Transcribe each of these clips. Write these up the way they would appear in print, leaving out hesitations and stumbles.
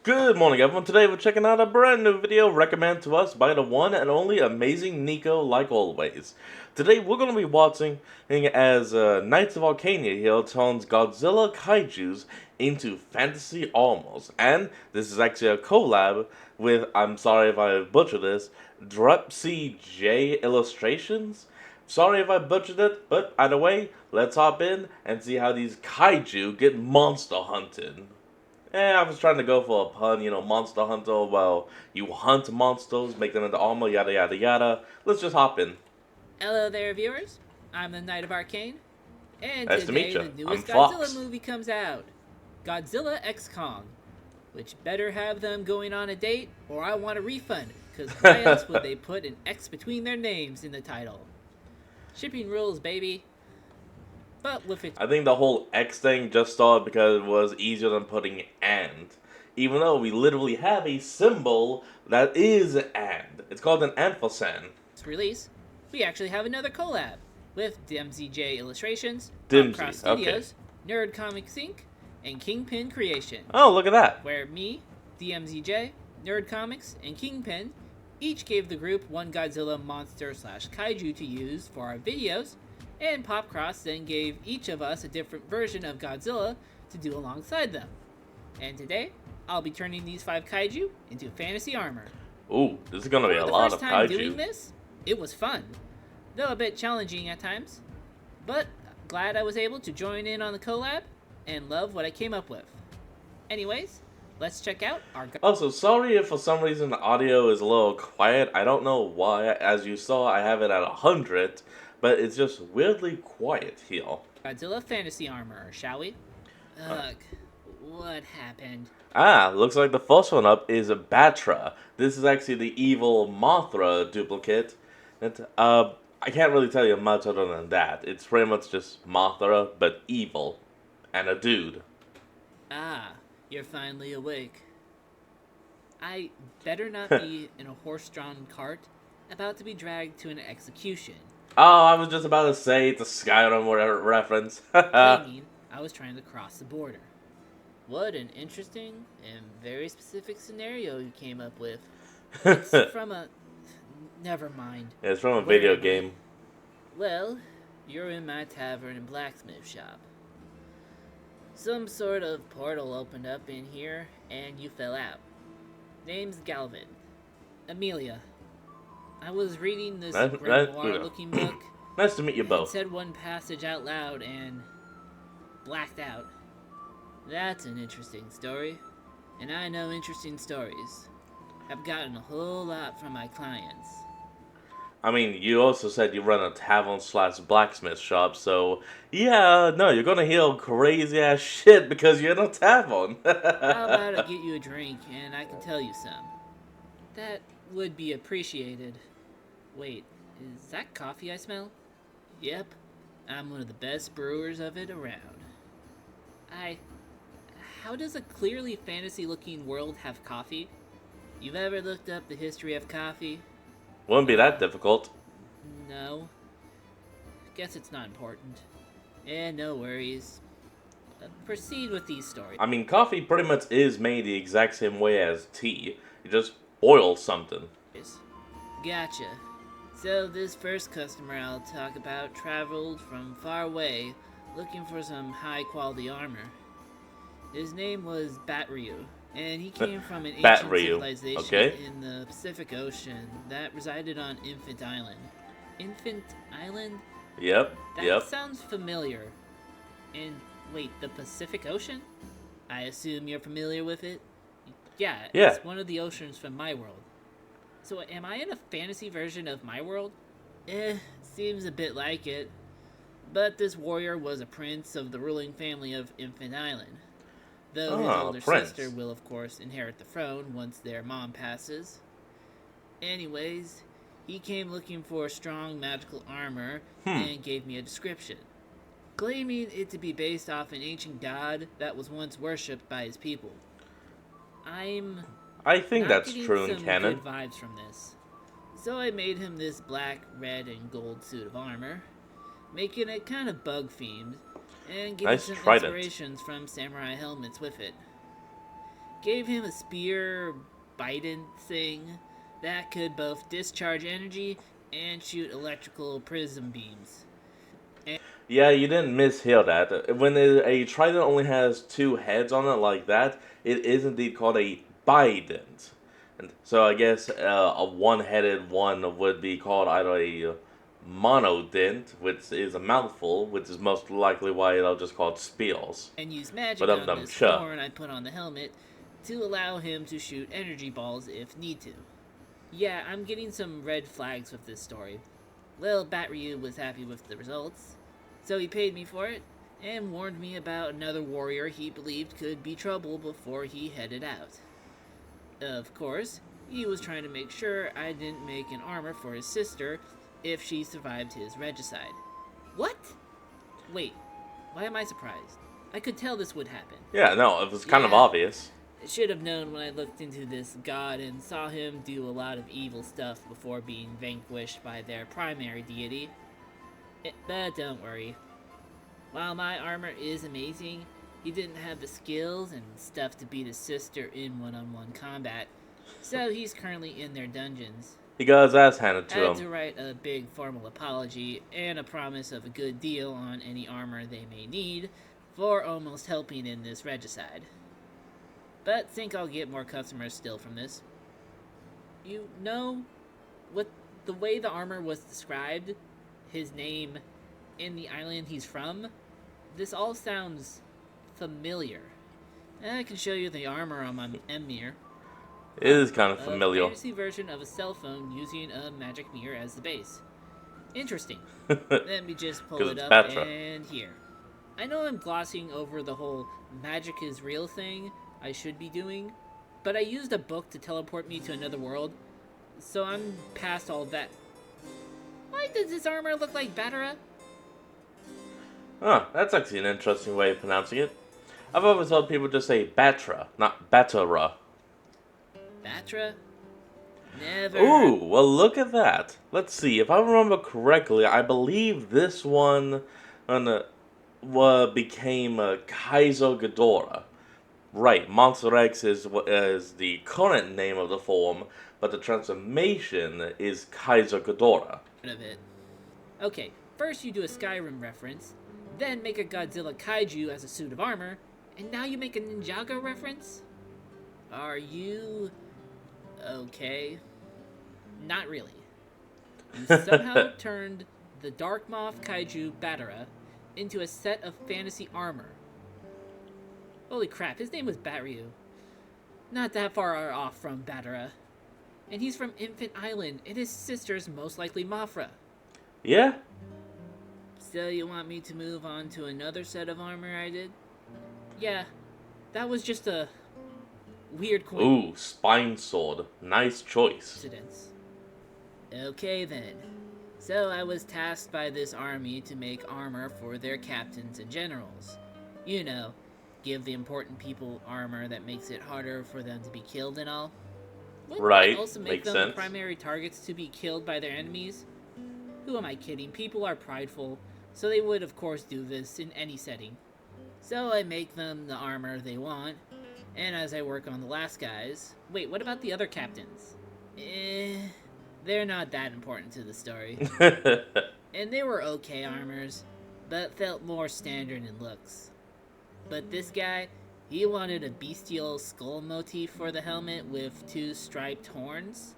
Good morning, everyone. Today we're checking out a brand new video recommended to us by the one and only amazing Nico, like always. Today we're going to be watching as Knights of Arcania here turns Godzilla Kaijus into fantasy armors. And this is actually a collab with, I'm sorry if I butchered this, Drepsi J Illustrations. Sorry if I butchered it, but either way, let's hop in and see how these Kaiju get monster hunted. I was trying to go for a pun, Monster Hunter. Well, you hunt monsters, make them into armor, yada yada yada. Let's just hop in. Hello there, viewers. I'm the Knight of Arcane, and Nice to meet today you. the I'm newest Fox. Godzilla movie comes out, Godzilla x Kong, which better have them going on a date, or I want a refund, because why else would they put an X between their names in the title? Shipping rules, baby. But with it, I think the whole X thing just started because it was easier than putting and. Even though we literally have a symbol that is and. It's called an ampersand. release, we actually have another collab with DMZJ Illustrations, Dimsy, Cross Studios, Nerd Comics Inc., and Kingpin Creations. Oh, look at that. Where me, DMZJ, Nerd Comics, and Kingpin each gave the group one Godzilla monster / kaiju to use for our videos, and Popcross then gave each of us a different version of Godzilla to do alongside them. And today, I'll be turning these 5 kaiju into fantasy armor. Ooh, this is gonna be a lot of For the first time kaiju. doing this, it was fun, though a bit challenging at times, but glad I was able to join in on the collab and love what I came up with. Anyways, let's check out our... Also, sorry if for some reason the audio is a little quiet. I don't know why. As you saw, I have it at 100, but it's just weirdly quiet here. Godzilla fantasy armor, shall we? Ugh, what happened? Looks like the first one up is Batra. This is actually the evil Mothra duplicate. I can't really tell you much other than that. It's pretty much just Mothra, but evil. And a dude. You're finally awake. I better not be in a horse-drawn cart about to be dragged to an execution. Oh, I was just about to say it's a Skyrim reference. Claiming I was trying to cross the border. What an interesting and very specific scenario you came up with. It's from a... Never mind. It's from a video game. Well, you're in my tavern and blacksmith shop. Some sort of portal opened up in here, and you fell out. Name's Galvin. Amelia. I was reading this grimoire-looking book. Nice to meet you both. Said one passage out loud and blacked out. That's an interesting story, and I know interesting stories. I've gotten a whole lot from my clients. I mean, you also said you run a tavern / blacksmith shop, so yeah, no, you're gonna hear crazy ass shit because you're in a tavern. How about I get you a drink and I can tell you some? That would be appreciated. Wait, is that coffee I smell? Yep, I'm one of the best brewers of it around. How does a clearly fantasy-looking world have coffee? You've ever looked up the history of coffee? Wouldn't be that difficult. No. Guess it's not important. No worries. Proceed with these stories. I mean, coffee pretty much is made the exact same way as tea. You just boil something. Gotcha. So this first customer I'll talk about traveled from far away looking for some high-quality armor. His name was Batryu, and he came from an ancient civilization in the Pacific Ocean that resided on Infant Island. Infant Island? Yep, That sounds familiar. And wait, the Pacific Ocean? I assume you're familiar with it? Yeah, it's one of the oceans from my world. So am I in a fantasy version of my world? Seems a bit like it. But this warrior was a prince of the ruling family of Infant Island. Though his older sister will, of course, inherit the throne once their mom passes. Anyways, he came looking for strong magical armor and gave me a description, claiming it to be based off an ancient god that was once worshipped by his people. I think that's true in canon. Good vibes from this. So I made him this black, red, and gold suit of armor, making it kind of bug-themed, and giving some inspirations from samurai helmets with it. gave him a spear Biden thing that could both discharge energy and shoot electrical prism beams. Yeah, you didn't mishear that. When a trident only has two heads on it like that, it is indeed called a bident. And so I guess a one-headed one would be called either a monodent, which is a mouthful, which is most likely why they'll just call it spears. And use magic But on this horn I put on the helmet to allow him to shoot energy balls if need to. Yeah, I'm getting some red flags with this story. Well, Bat Ryu was happy with the results, so he paid me for it and warned me about another warrior he believed could be trouble before he headed out. Of course, he was trying to make sure I didn't make an armor for his sister if she survived his regicide. What? Wait, why am I surprised? I could tell this would happen. Yeah, no, it was kind of obvious. I should have known when I looked into this god and saw him do a lot of evil stuff before being vanquished by their primary deity. But don't worry. While my armor is amazing, he didn't have the skills and stuff to beat his sister in one-on-one combat, so he's currently in their dungeons. He got his ass handed to him. I had to write a big formal apology and a promise of a good deal on any armor they may need for almost helping in this regicide. But think I'll get more customers still from this. You know, with the way the armor was described, his name, and the island he's from, this all sounds familiar. I can show you the armor on my mirror. It is kind of familiar. A fantasy version of a cell phone using a magic mirror as the base. Interesting. Let me just pull it up and here. I know I'm glossing over the whole magic is real thing I should be doing, but I used a book to teleport me to another world, so I'm past all that. Why does this armor look like Batara? Huh, that's actually an interesting way of pronouncing it. I've always heard people just say Batra, not Batara. Batra? Never. Ooh, well look at that. Let's see, if I remember correctly, I believe this one became Kaiju Ghidorah. Right, Monster X is the current name of the form, but the transformation is Kaiju Ghidorah. Of it. Okay, first you do a Skyrim reference, then make a Godzilla Kaiju as a suit of armor, and now you make a Ninjago reference? Are you okay? Not really. You somehow turned the Dark Moth Kaiju Batara into a set of fantasy armor. Holy crap, his name was Bat Ryu. Not that far off from Batara. And he's from Infant Island, and his sister's most likely Mafra. Yeah? So you want me to move on to another set of armor I did? Yeah, that was just a weird coincidence. Ooh, spine sword. Nice choice. Okay then. So I was tasked by this army to make armor for their captains and generals. You know, give the important people armor that makes it harder for them to be killed and all. Wouldn't that also make them the primary targets to be killed by their enemies? Who am I kidding? People are prideful, so they would of course do this in any setting. So I make them the armor they want, and as I work on the last guys... Wait, what about the other captains? They're not that important to the story. And they were okay armors, but felt more standard in looks. But this guy, he wanted a bestial skull motif for the helmet with 2 striped horns,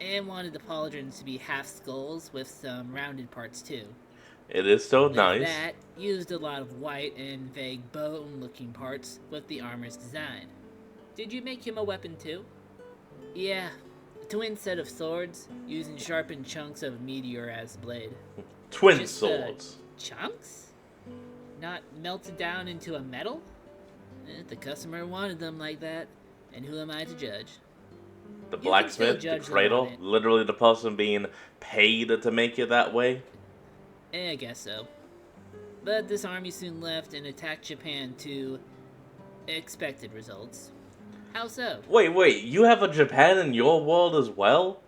and wanted the pauldrons to be half skulls with some rounded parts too. It is so nice. That used a lot of white and vague bone-looking parts with the armor's design. Did you make him a weapon too? Yeah, a twin set of swords using sharpened chunks of meteor as blade. Twin swords. Chunks? Not melted down into a metal? The customer wanted them like that, and who am I to judge? The blacksmith, the cradle, literally the person being paid to make it that way? I guess so. But this army soon left and attacked Japan to expected results. How so? Wait, you have a Japan in your world as well?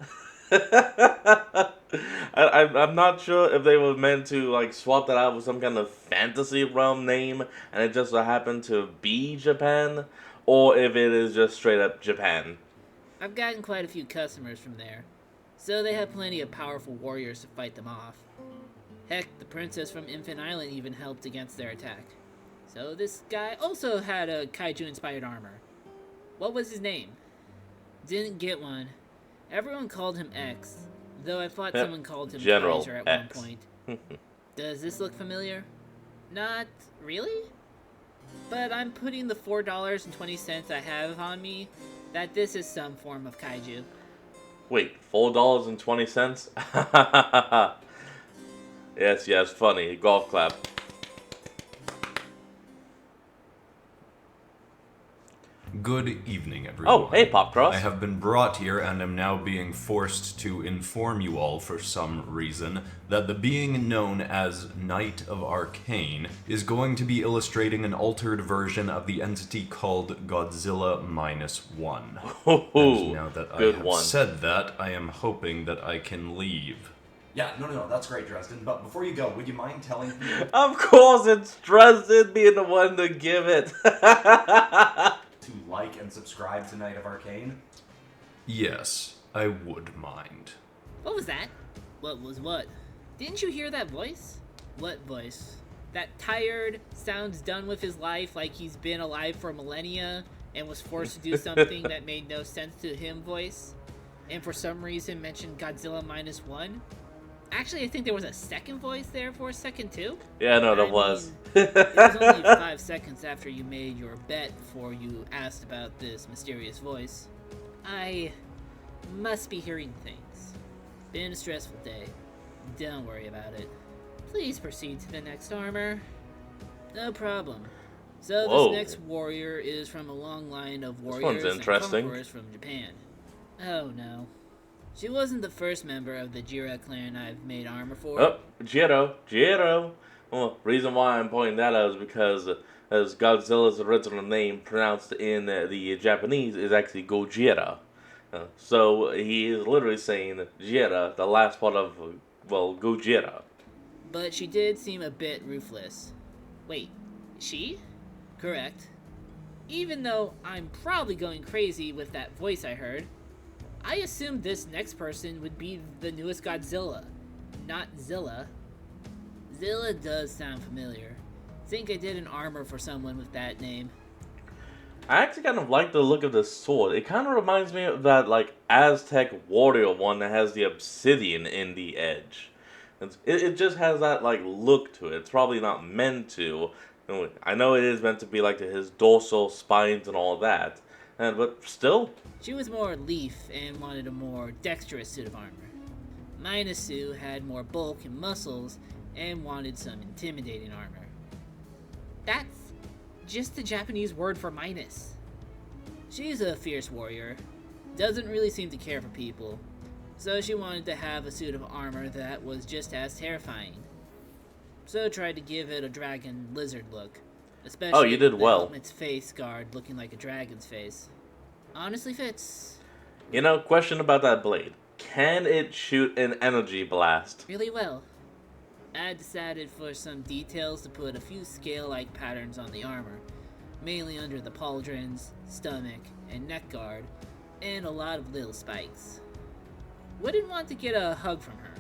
I'm not sure if they were meant to like swap that out with some kind of fantasy realm name and it just so happened to be Japan, or if it is just straight up Japan. I've gotten quite a few customers from there, so they have plenty of powerful warriors to fight them off. Heck, the princess from Infant Island even helped against their attack. So this guy also had a kaiju-inspired armor. What was his name? Didn't get one. Everyone called him X, though I thought someone called him General Kaiser at X. one point. Does this look familiar? Not really? But I'm putting the $4.20 I have on me that this is some form of kaiju. Wait, $4.20? Yes, funny. Golf clap. Good evening, everyone. Oh, hey, Popcross. I have been brought here and am now being forced to inform you all for some reason that the being known as Knight of Arcane is going to be illustrating an altered version of the entity called Godzilla -1. And now that I have said that, I am hoping that I can leave. Yeah, no, that's great, Dresden. But before you go, would you mind telling me? Of course, it's Dresden being the one to give it. To like and subscribe to Knight of Arcane? Yes, I would mind. What was that? What was what? Didn't you hear that voice? What voice? That tired, sounds done with his life like he's been alive for millennia and was forced to do something that made no sense to him voice? And for some reason mentioned Godzilla -1? Actually, I think there was a second voice there for a second, too. Yeah, no, there was. It was only 5 seconds after you made your bet before you asked about this mysterious voice. I must be hearing things. Been a stressful day. Don't worry about it. Please proceed to the next armor. No problem. So this next warrior is from a long line of warriors and conquerors from Japan. Oh no. She wasn't the first member of the Jira clan I've made armor for. Oh, Jiro. Well, reason why I'm pointing that out is because as Godzilla's original name pronounced in the Japanese is actually Gojira. So he is literally saying Jira, the last part of, well, Gojira. But she did seem a bit ruthless. Wait, she? Correct. Even though I'm probably going crazy with that voice I heard, I assumed this next person would be the newest Godzilla, not Zilla. Zilla does sound familiar. Think I did an armor for someone with that name. I actually kind of like the look of the sword. It kind of reminds me of that, like, Aztec warrior one that has the obsidian in the edge. It just has that, like, look to it. It's probably not meant to. I know it is meant to be, like, his dorsal spines and all that. But still. She was more leaf and wanted a more dexterous suit of armor. Minasu had more bulk and muscles and wanted some intimidating armor. That's just the Japanese word for minus. She's a fierce warrior, doesn't really seem to care for people, so she wanted to have a suit of armor that was just as terrifying. So tried to give it a dragon lizard look. Especially you did well. The helmet's face guard looking like a dragon's face. Honestly fits. You know, question about that blade. Can it shoot an energy blast? Really well. I decided for some details to put a few scale-like patterns on the armor, mainly under the pauldrons, stomach, and neck guard, and a lot of little spikes. Wouldn't want to get a hug from her.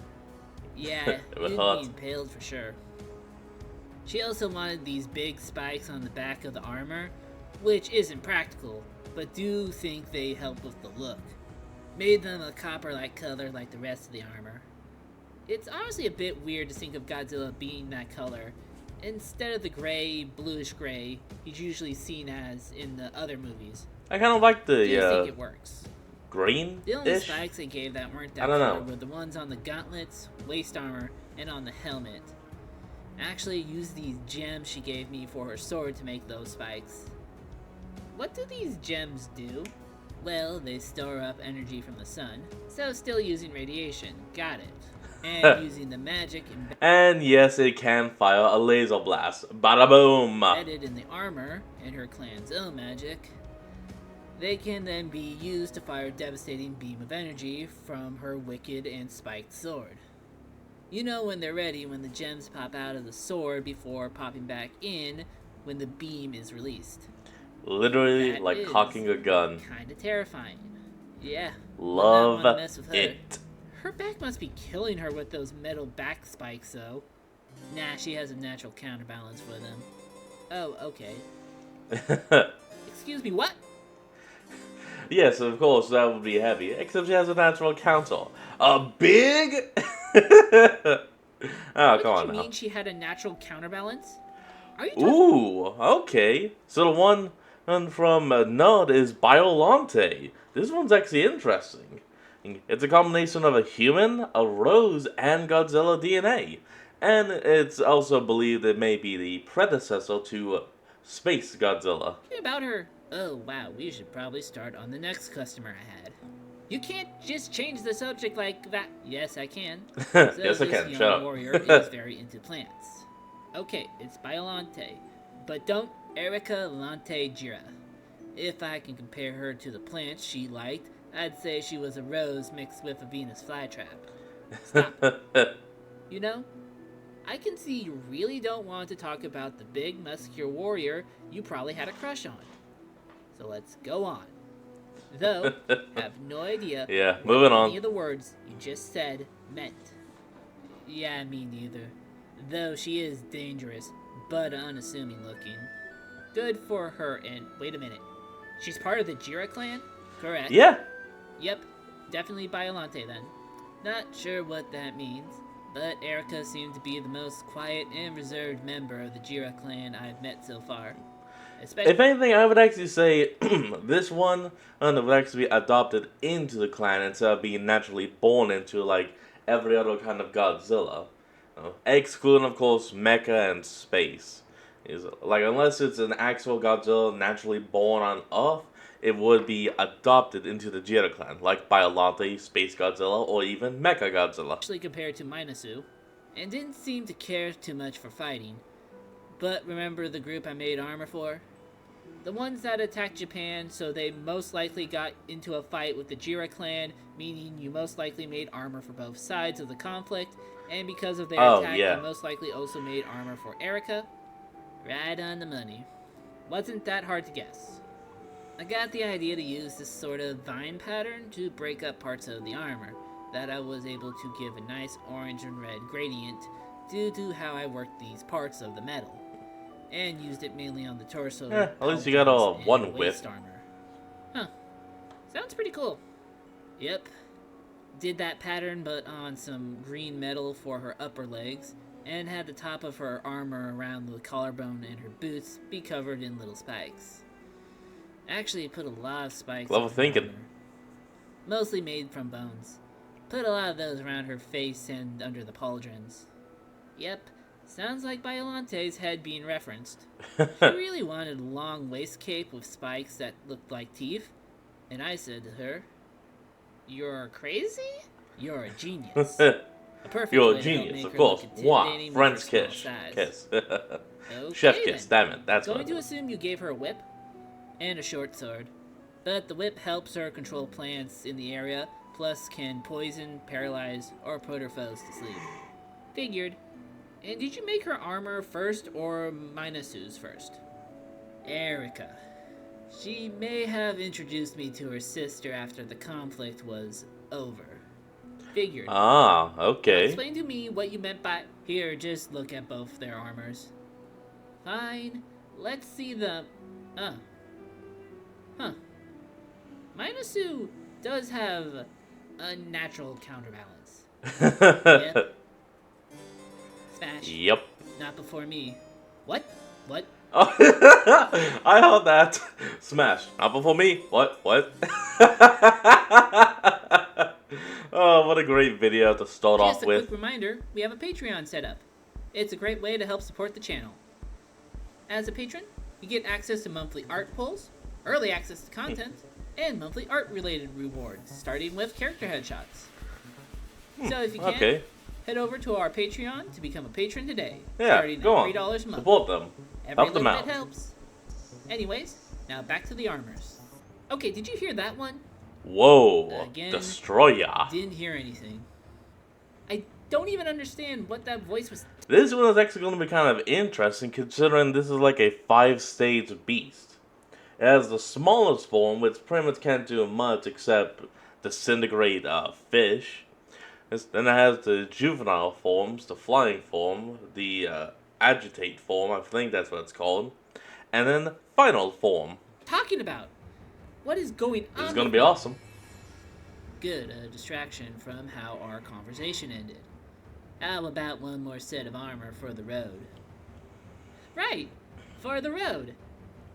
Yeah, you'd be impaled for sure. She also wanted these big spikes on the back of the armor, which isn't practical, but do think they help with the look. Made them a copper-like color like the rest of the armor. It's honestly a bit weird to think of Godzilla being that color, instead of the gray, bluish gray he's usually seen as in the other movies. I kind of like the, do you think it works? Green-ish? The only spikes they gave that weren't that color were the ones on the gauntlets, waist armor, and on the helmet. Actually used these gems she gave me for her sword to make those spikes. What do these gems do? Well, they store up energy from the sun, so still using radiation. Got it. And using the magic and yes, it can fire a laser blast. Bada boom! Embedded in the armor and her clan's own magic, they can then be used to fire a devastating beam of energy from her wicked and spiked sword. You know when they're ready when the gems pop out of the sword before popping back in when the beam is released. Literally That like is cocking a gun. kinda terrifying. Yeah. would not Love wanna mess with her. it. Her back must be killing her with those metal back spikes, though. Nah, she has a natural counterbalance for them. Oh, okay. Excuse me, what? Yes, of course, that would be heavy. Except she has a natural counter. A big? Oh, What come did on you now. mean she had a natural counterbalance? Are you talking? Ooh, okay. So the one from Nod is Biolante. This one's actually interesting. It's a combination of a human, a rose, and Godzilla DNA. And it's also believed it may be the predecessor to Space Godzilla. About her. Oh, wow, we should probably start on the next customer I had. You can't just change the subject like that. Yes, I can. So Yes, I this can. young Shut up. warrior is very into plants. Okay, it's Biolante, but don't Erica Lante Gira. If I can compare her to the plants she liked, I'd say she was a rose mixed with a Venus flytrap. Stop. You know, I can see you really don't want to talk about the big, muscular warrior you probably had a crush on. So let's go on. Though, I have no idea Yeah, what moving on. any of the words you just said meant. Yeah, me neither. Though she is dangerous, but unassuming looking. Good for her, and wait a minute. She's part of the Jira clan? Correct. Yeah. Yep, definitely Biolante then. Not sure what that means, but Erica seemed to be the most quiet and reserved member of the Jira clan I've met so far. If anything, I would actually say this one would actually be adopted into the clan instead of being naturally born into like every other kind of Godzilla. Excluding, of course, Mecha and Space. Is like unless it's an actual Godzilla naturally born on Earth, it would be adopted into the Jira clan, like Biolante, Space Godzilla, or even Mecha Godzilla. Especially compared to Minasu, and didn't seem to care too much for fighting. But remember the group I made armor for? The ones that attacked Japan, so they most likely got into a fight with the Jira clan, meaning you most likely made armor for both sides of the conflict, and because of their attack, yeah. you most likely also made armor for Erica. Right on the money. Wasn't that hard to guess. I got the idea to use this sort of vine pattern to break up parts of the armor, that I was able to give a nice orange and red gradient due to how I worked these parts of the metal. And used it mainly on the torso. At least you got a one waist whip. armor. Huh. Sounds pretty cool. Yep. Did that pattern but on some green metal for her upper legs, and had the top of her armor around the collarbone and her boots be covered in little spikes. Actually put a lot of spikes Clever on her thinking. armor. Mostly made from bones. Put a lot of those around her face and under the pauldrons. Yep. Sounds like Biolante's head being referenced. She really wanted a long waist cape with spikes that looked like teeth, and I said to her, "You're crazy? You're a genius." A perfect You're way a to help genius, make of her course. look Wow, intimidating with French her small kiss. size. Kiss. Okay, Chef kiss, then. damn it. That's Going what to assume you gave her a whip and a short sword, but the whip helps her control plants in the area, plus can poison, paralyze, or put her foes to sleep. Figured. And did you make her armor first or Minasu's first? Erica. She may have introduced me to her sister after the conflict was over. Figured. Ah, okay. Explain to me what you meant by... Here, just look at both their armors. Fine. Let's see the... Huh. Minasu does have a natural counterbalance. Yep. Smash. Yep. Not before me. What? What? Oh, I heard that. Smash. Not before me. What? Oh, what a great video to start Just off a with. quick reminder, we have a Patreon set up. It's a great way to help support the channel. As a patron, you get access to monthly art polls, early access to content, and monthly art-related rewards, starting with character headshots. So if you can, Okay. head over to our Patreon to become a patron today, Yeah, starting go at on. $3 a month. Support them. Every Help them little out. bit helps. Anyways, now back to the armors. Okay, did you hear that one? Whoa. Again. Destroyer. Didn't hear anything. I don't even understand what that voice was. This one is actually going to be kind of interesting considering this is like a 5-stage beast. It has the smallest form, which pretty much can't do much except disintegrate fish. Then it has the juvenile forms, the flying form, the agitate form, I think that's what it's called, and then the final form. Talking about? What is going on? It's gonna be awesome. Good, a distraction from how our conversation ended. How about one more set of armor for the road? Right, for the road.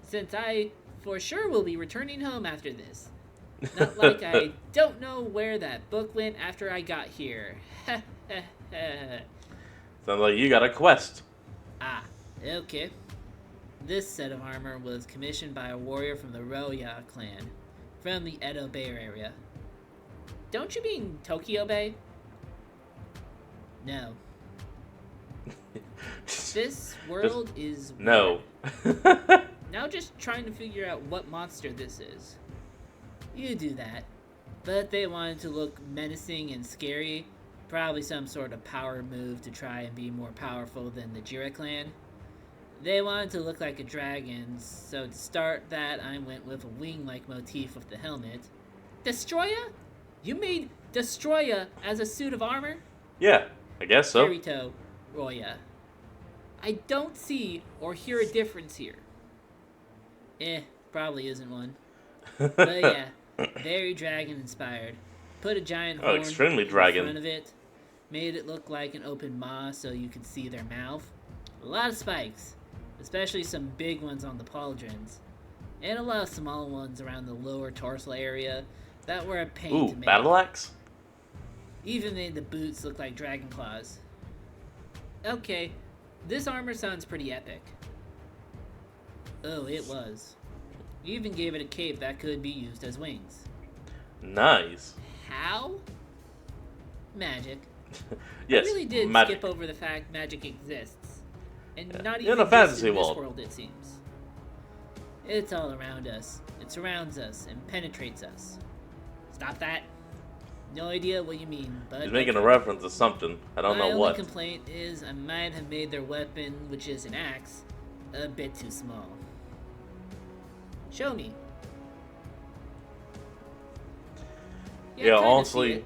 Since I for sure will be returning home after this. Not like I don't know where that book went after I got here. Sounds like you got a quest. Ah, okay. This set of armor was commissioned by a warrior from the Roya clan, from the Edo Bay area. Don't you mean Tokyo Bay? No. This world is weird. No. Now just trying to figure out what monster this is. You do that. But they wanted to look menacing and scary. Probably some sort of power move to try and be more powerful than the Jira clan. They wanted to look like a dragon, so to start that, I went with a wing-like motif of the helmet. Destroya? You made Destroya as a suit of armor? Yeah, I guess so. Kirito, Roya. I don't see or hear a difference here. Probably isn't one. But yeah, very dragon-inspired. Put a giant horn extremely in dragon. front of it. Made it look like an open maw so you could see their mouth. A lot of spikes, especially some big ones on the pauldrons. And a lot of small ones around the lower torso area that were a pain to make. Battle axe? Even made the boots look like dragon claws. Okay, this armor sounds pretty epic. Oh, it was. You even gave it a cape that could be used as wings. Nice. How? Magic. Yes, I really did magic. skip over the fact magic exists. And Yeah. not In even a just fantasy in this world. world, it seems. It's all around us. It surrounds us and penetrates us. Stop that. No idea what you mean, but... He's making a okay. reference to something. I don't My know only what. complaint is I might have made their weapon, which is an axe, a bit too small. Show me. Yeah, kinda see honestly, it.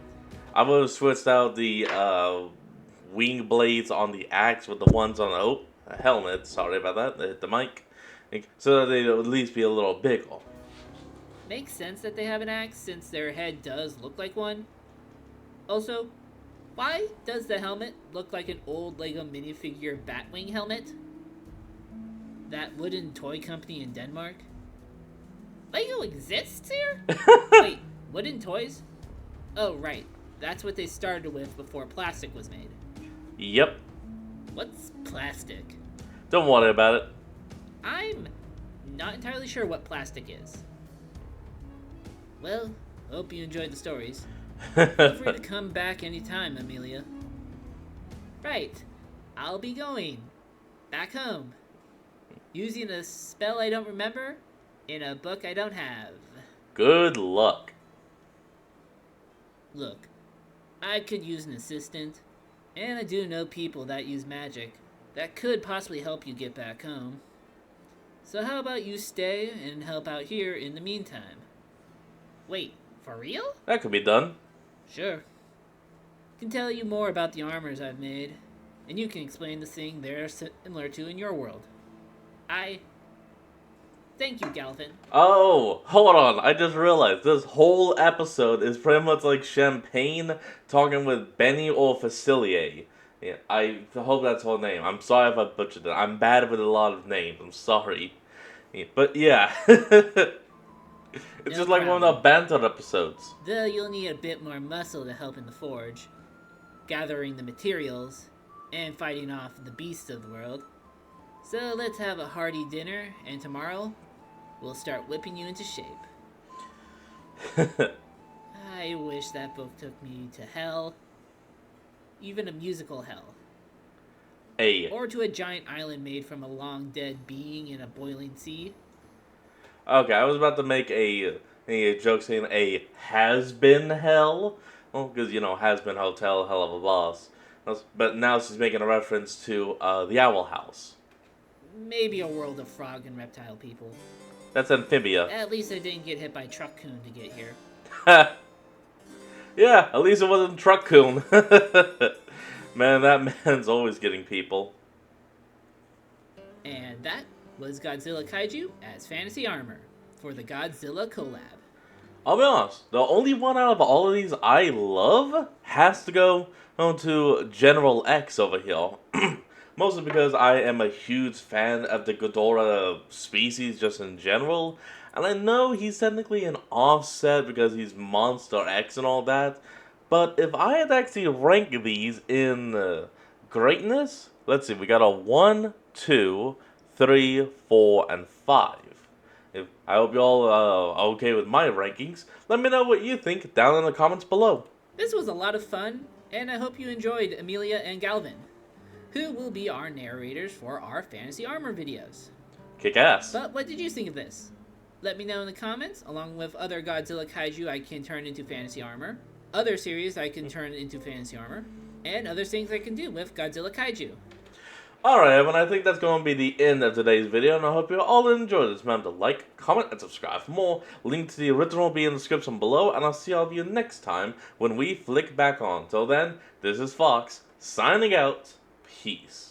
I would have switched out the wing blades on the axe with the ones on the helmet. Sorry about that. They hit the mic. So that they'd at least be a little bigger. Makes sense that they have an axe since their head does look like one. Also, why does the helmet look like an old Lego minifigure Batwing helmet? That wooden toy company in Denmark? Lego exists here? Wait, wooden toys? Oh, right. That's what they started with before plastic was made. Yep. What's plastic? Don't worry about it. I'm not entirely sure what plastic is. Well, hope you enjoyed the stories. Feel free to come back anytime, Amelia. Right, I'll be going back home. Using a spell I don't remember in a book I don't have. Good luck. Look, I could use an assistant, and I do know people that use magic that could possibly help you get back home. So how about you stay and help out here in the meantime? Wait, for real? That could be done. Sure. Can tell you more about the armors I've made, and you can explain the thing they're similar to in your world. Thank you, Galvin. Oh, hold on. I just realized this whole episode is pretty much like Champagne talking with Benny or Facilier. Yeah, I hope that's her name. I'm sorry if I butchered it. I'm bad with a lot of names. I'm sorry. Yeah, but yeah. It's just like one of the banter episodes. Though you'll need a bit more muscle to help in the forge, gathering the materials, and fighting off the beasts of the world. So let's have a hearty dinner, and tomorrow, we'll start whipping you into shape. I wish that book took me to hell. Even a musical hell. Or to a giant island made from a long-dead being in a boiling sea. Okay, I was about to make a joke saying a has-been hell. Well, because, has-been hotel, hell of a boss. But now she's making a reference to the Owl House. Maybe a world of frog and reptile people. That's Amphibia. At least I didn't get hit by Truck-kun to get here. Yeah, at least it wasn't Truck-kun. Man, that man's always getting people. And that was Godzilla Kaiju as fantasy armor for the Godzilla collab. I'll be honest, the only one out of all of these I love has to go to General X over here. Mostly because I am a huge fan of the Ghidorah species just in general. And I know he's technically an offset because he's Monster X and all that. But if I had to actually rank these in greatness, let's see, we got a 1, 2, 3, 4, and 5. I hope you all are okay with my rankings. Let me know what you think down in the comments below. This was a lot of fun, and I hope you enjoyed Amelia and Galvin, who will be our narrators for our fantasy armor videos. Kick ass. But what did you think of this? Let me know in the comments, along with other Godzilla Kaiju I can turn into fantasy armor, other series I can turn into fantasy armor, and other things I can do with Godzilla Kaiju. Alright everyone, I think that's going to be the end of today's video, and I hope you all enjoyed this. Remember to like, comment, and subscribe for more. Link to the original will be in the description below, and I'll see all of you next time when we flick back on. Till then, this is Fox, signing out. Peace.